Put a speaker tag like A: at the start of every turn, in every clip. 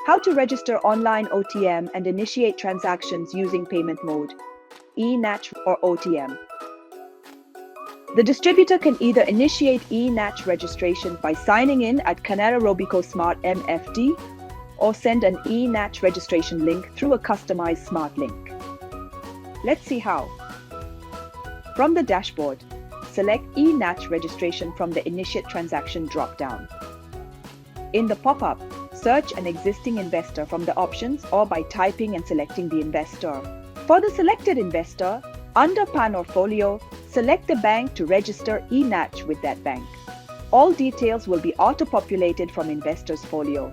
A: How to register online OTM and initiate transactions using payment mode, eNACH or OTM. The distributor can either initiate eNACH registration by signing in at Canara Robeco Smart MFD or send an eNACH registration link through a customized smart link. Let's see how. From the dashboard, select eNACH registration from the Initiate Transaction drop-down. In the pop-up, search an existing investor from the options or by typing and selecting the investor. For the selected investor, under PAN or Folio, select the bank to register eNACH with that bank. All details will be auto-populated from investor's folio.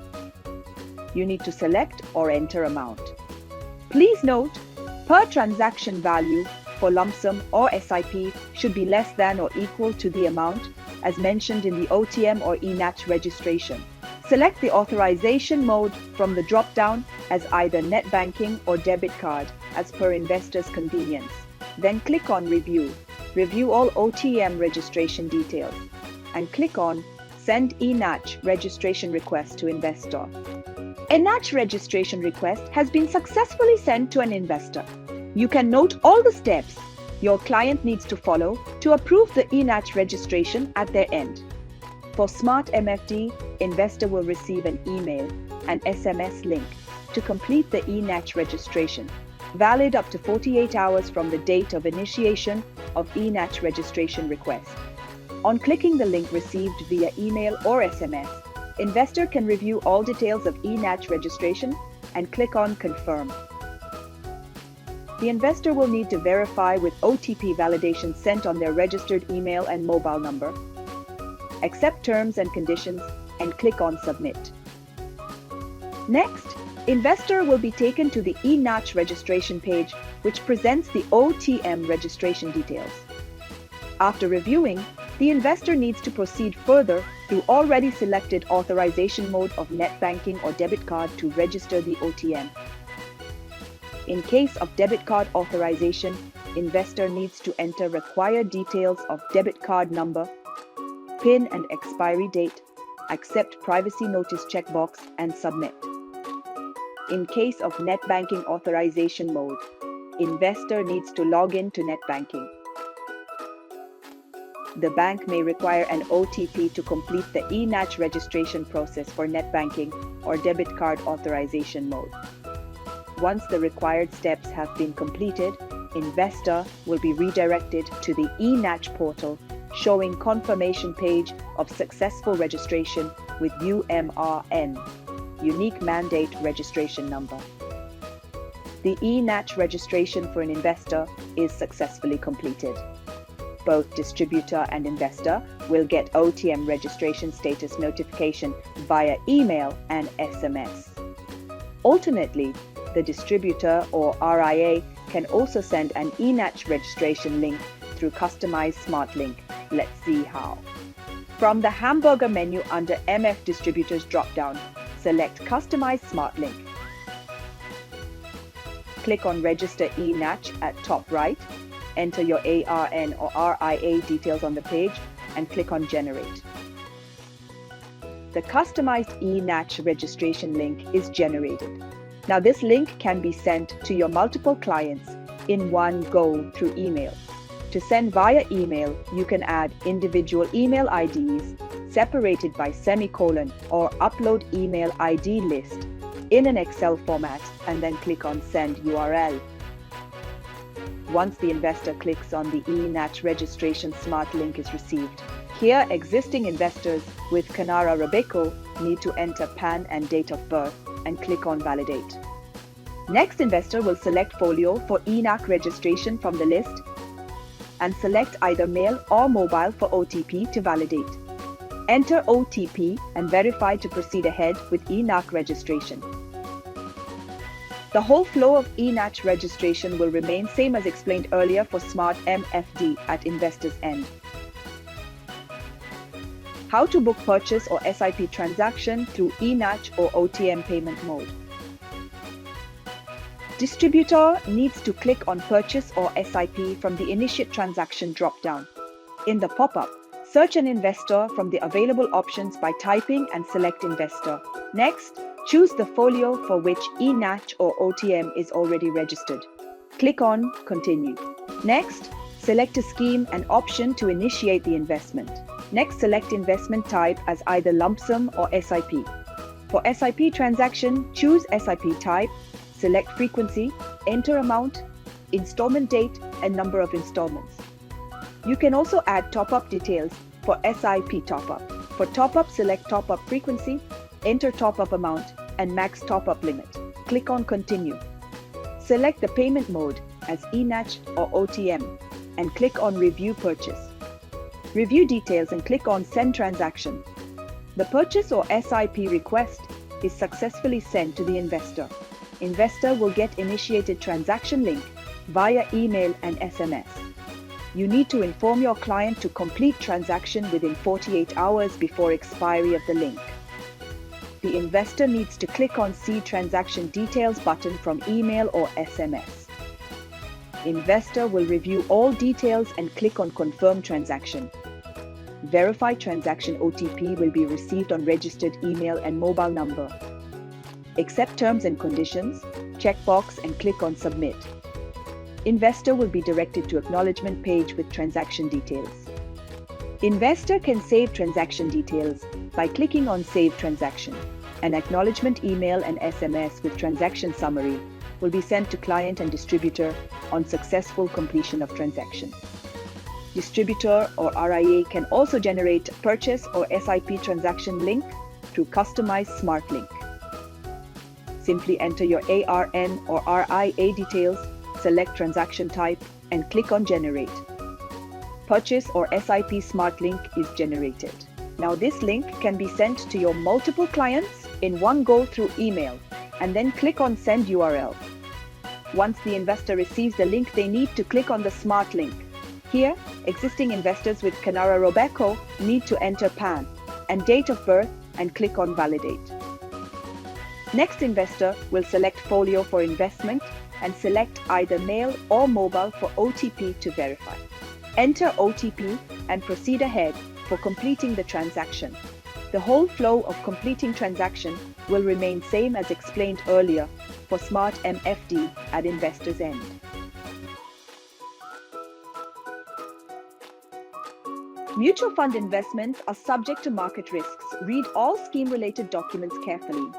A: You need to select or enter amount. Please note, per transaction value for lump sum or SIP should be less than or equal to the amount as mentioned in the OTM or eNACH registration. Select the authorization mode from the drop-down as either net banking or debit card as per investor's convenience. Then click on Review. Review all OTM registration details and click on Send eNACH registration request to investor. eNACH registration request has been successfully sent to an investor. You can note all the steps your client needs to follow to approve the eNACH registration at their end. For Smart MFD, investor will receive an email and SMS link to complete the eNACH registration, valid up to 48 hours from the date of initiation of eNACH registration request. On clicking the link received via email or SMS, investor can review all details of eNACH registration and click on Confirm. The investor will need to verify with OTP validation sent on their registered email and mobile number, accept terms and conditions, and click on Submit. Next, investor will be taken to the eNACH registration page, which presents the OTM registration details. After reviewing, the investor needs to proceed further through already selected authorization mode of net banking or debit card to register the OTM. In case of debit card authorization, investor needs to enter required details of debit card number, PIN and expiry date, accept privacy notice checkbox, and submit. In case of net banking authorization mode, investor needs to log in to net banking. The bank may require an OTP to complete the eNACH registration process for net banking or debit card authorization mode. Once the required steps have been completed, investor will be redirected to the eNACH portal showing confirmation page of successful registration with UMRN, Unique Mandate Registration Number. The eNACH registration for an investor is successfully completed. Both distributor and investor will get OTM registration status notification via email and SMS. Alternately, the distributor or RIA can also send an eNACH registration link through customized smart link. Let's see how. From the hamburger menu under MF Distributors drop-down, select Customize Smart Link. Click on Register eNACH at top right, enter your ARN or RIA details on the page, and click on Generate. The customized eNACH registration link is generated. Now this link can be sent to your multiple clients in one go through email. To send via email, you can add individual email IDs separated by semicolon or upload email ID list in an Excel format and then click on Send URL. Once the investor clicks on the eNACH registration smart link is received, here existing investors with Canara Robeco need to enter PAN and date of birth and click on Validate. Next, investor will select folio for eNACH registration from the list and select either mail or mobile for OTP to validate. Enter OTP and verify to proceed ahead with eNACH registration. The whole flow of eNACH registration will remain same as explained earlier for Smart MFD at investor's end. How to book purchase or SIP transaction through eNACH or OTM payment mode. Distributor needs to click on Purchase or SIP from the Initiate Transaction drop-down. In the pop-up, search an investor from the available options by typing and select Investor. Next, Choose the folio for which eNACH or OTM is already registered. Click on Continue. Next, select a scheme and option to initiate the investment. Next, select investment type as either lump sum or SIP. For SIP transaction, choose SIP type, select frequency, enter amount, installment date, and number of installments. You can also add top-up details for SIP top-up. For top-up, select top-up frequency, enter top-up amount, and max top-up limit. Click on Continue. Select the payment mode as eNACH or OTM and click on Review Purchase. Review details and click on Send Transaction. The purchase or SIP request is successfully sent to the investor. Investor will get initiated transaction link via email and SMS. You need to inform your client to complete transaction within 48 hours before expiry of the link. The investor needs to click on See Transaction Details button from email or SMS. Investor will review all details and click on Confirm Transaction. Verified transaction OTP will be received on registered email and mobile number. Accept terms and conditions, checkbox and click on Submit. Investor will be directed to acknowledgement page with transaction details. Investor can save transaction details by clicking on Save Transaction. An acknowledgement email and SMS with transaction summary will be sent to client and distributor on successful completion of transaction. Distributor or RIA can also generate purchase or SIP transaction link through customized Smart Link. Simply enter your ARN or RIA details, select transaction type, and click on Generate. Purchase or SIP Smart Link is generated. Now this link can be sent to your multiple clients in one go through email, and then click on Send URL. Once the investor receives the link, they need to click on the Smart Link. Here, existing investors with Canara Robeco need to enter PAN and date of birth and click on Validate. Next, investor will select folio for investment and select either mail or mobile for OTP to verify. Enter OTP and proceed ahead for completing the transaction. The whole flow of completing transaction will remain same as explained earlier for Smart MFD at investor's end. Mutual fund investments are subject to market risks. Read all scheme-related documents carefully.